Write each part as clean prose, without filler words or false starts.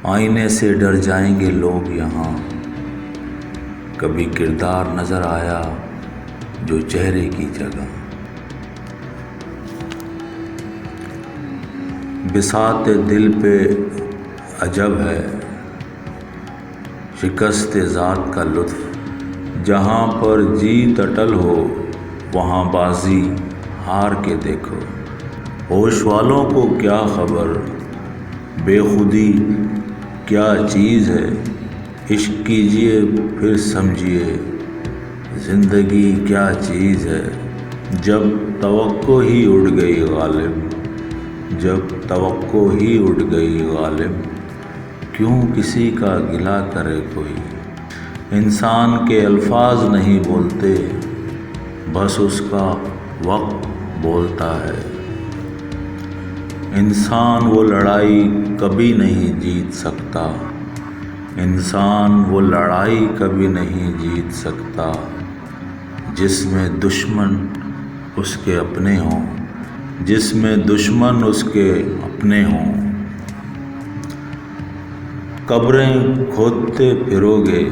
آئینے سے ڈر جائیں گے لوگ یہاں، کبھی کردار نظر آیا جو چہرے کی جگہ۔ بساط دل پہ عجب ہے شکست ذات کا لطف، جہاں پر جیت اٹل ہو وہاں بازی ہار کے دیکھو۔ ہوش والوں کو کیا خبر بے خودی کیا چیز ہے، عشق کیجئے پھر سمجھیے زندگی کیا چیز ہے۔ جب توقع ہی اڑ گئی غالب، جب توقع ہی اڑ گئی غالب، کیوں کسی کا گلہ کرے کوئی۔ انسان کے الفاظ نہیں بولتے، بس اس کا وقت بولتا ہے۔ انسان وہ لڑائی کبھی نہیں جیت سکتا، انسان وہ لڑائی کبھی نہیں جیت سکتا جس میں دشمن اس کے اپنے ہوں، جس میں دشمن اس کے اپنے ہوں۔ قبریں کھودتے پھرو گے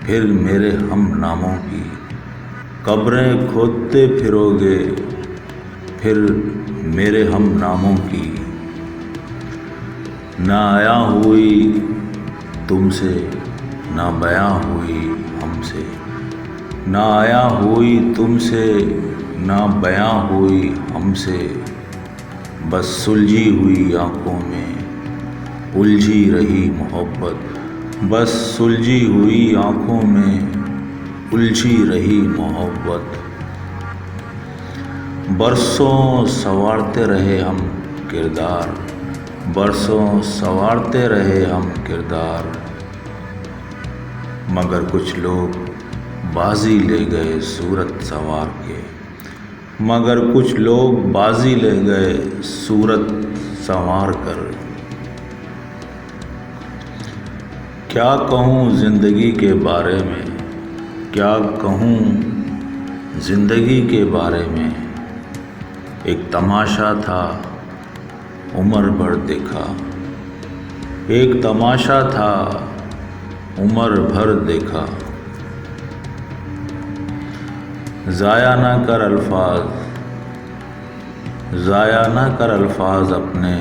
پھر میرے ہم ناموں کی، قبریں کھودتے پھرو گے پھر میرے ہم ناموں کی۔ نہ آیا ہوئی تم سے نہ بیاں ہوئی ہم سے، نہ آیا ہوئی تم سے نہ بیاں ہوئی ہم سے، بس سلجھی ہوئی آنکھوں میں الجھی رہی محبت، بس سلجھی ہوئی آنکھوں میں الجھی رہی محبت۔ برسوں سنوارتے رہے ہم کردار، برسوں سنوارتے رہے ہم کردار، مگر کچھ لوگ بازی لے گئے صورت سنوار کے، مگر کچھ لوگ بازی لے گئے صورت سنوار کر۔ کیا کہوں زندگی کے بارے میں، کیا کہوں زندگی کے بارے میں، ایک تماشا تھا عمر بھر دیکھا، ایک تماشا تھا عمر بھر دیکھا۔ ضائع نہ کر الفاظ، ضائع نہ کر الفاظ اپنے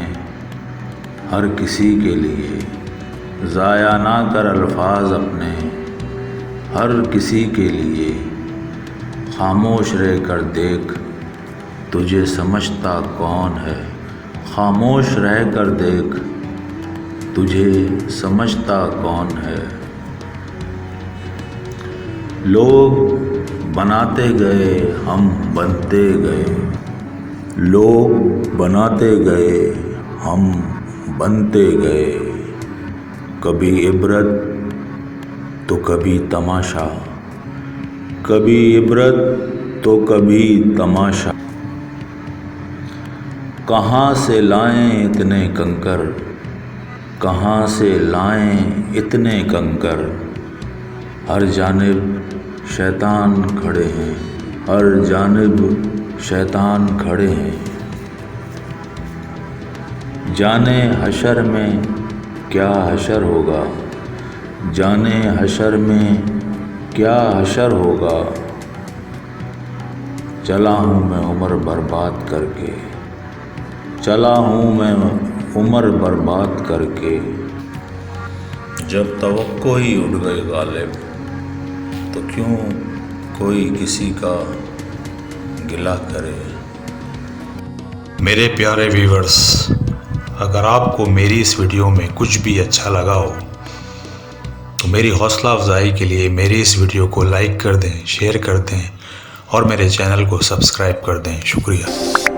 ہر کسی کے لیے، ضائع نہ کر الفاظ اپنے ہر کسی کے لیے۔ خاموش رہ کر دیکھ تجھے سمجھتا کون ہے، خاموش رہ کر دیکھ تجھے سمجھتا کون ہے۔ لوگ بناتے گئے ہم بنتے گئے، لوگ بناتے گئے ہم بنتے گئے، کبھی عبرت تو کبھی تماشا، کبھی عبرت تو کبھی تماشا۔ کہاں سے لائیں اتنے کنکر، کہاں سے لائیں اتنے کنکر، ہر جانب شیطان کھڑے ہیں، ہر جانب شیطان کھڑے ہیں۔ جانے حشر میں کیا حشر ہوگا، جانے حشر میں کیا حشر ہوگا، چلا ہوں میں عمر برباد کر کے، چلا ہوں میں عمر برباد کر کے۔ جب توقع ہی اڑ گئی غالب تو کیوں کوئی کسی کا گلہ کرے۔ میرے پیارے ویورز، اگر آپ کو میری اس ویڈیو میں کچھ بھی اچھا لگا ہو تو میری حوصلہ افزائی کے لیے میری اس ویڈیو کو لائک کر دیں، شیئر کر دیں اور میرے چینل کو سبسکرائب کر دیں۔ شکریہ۔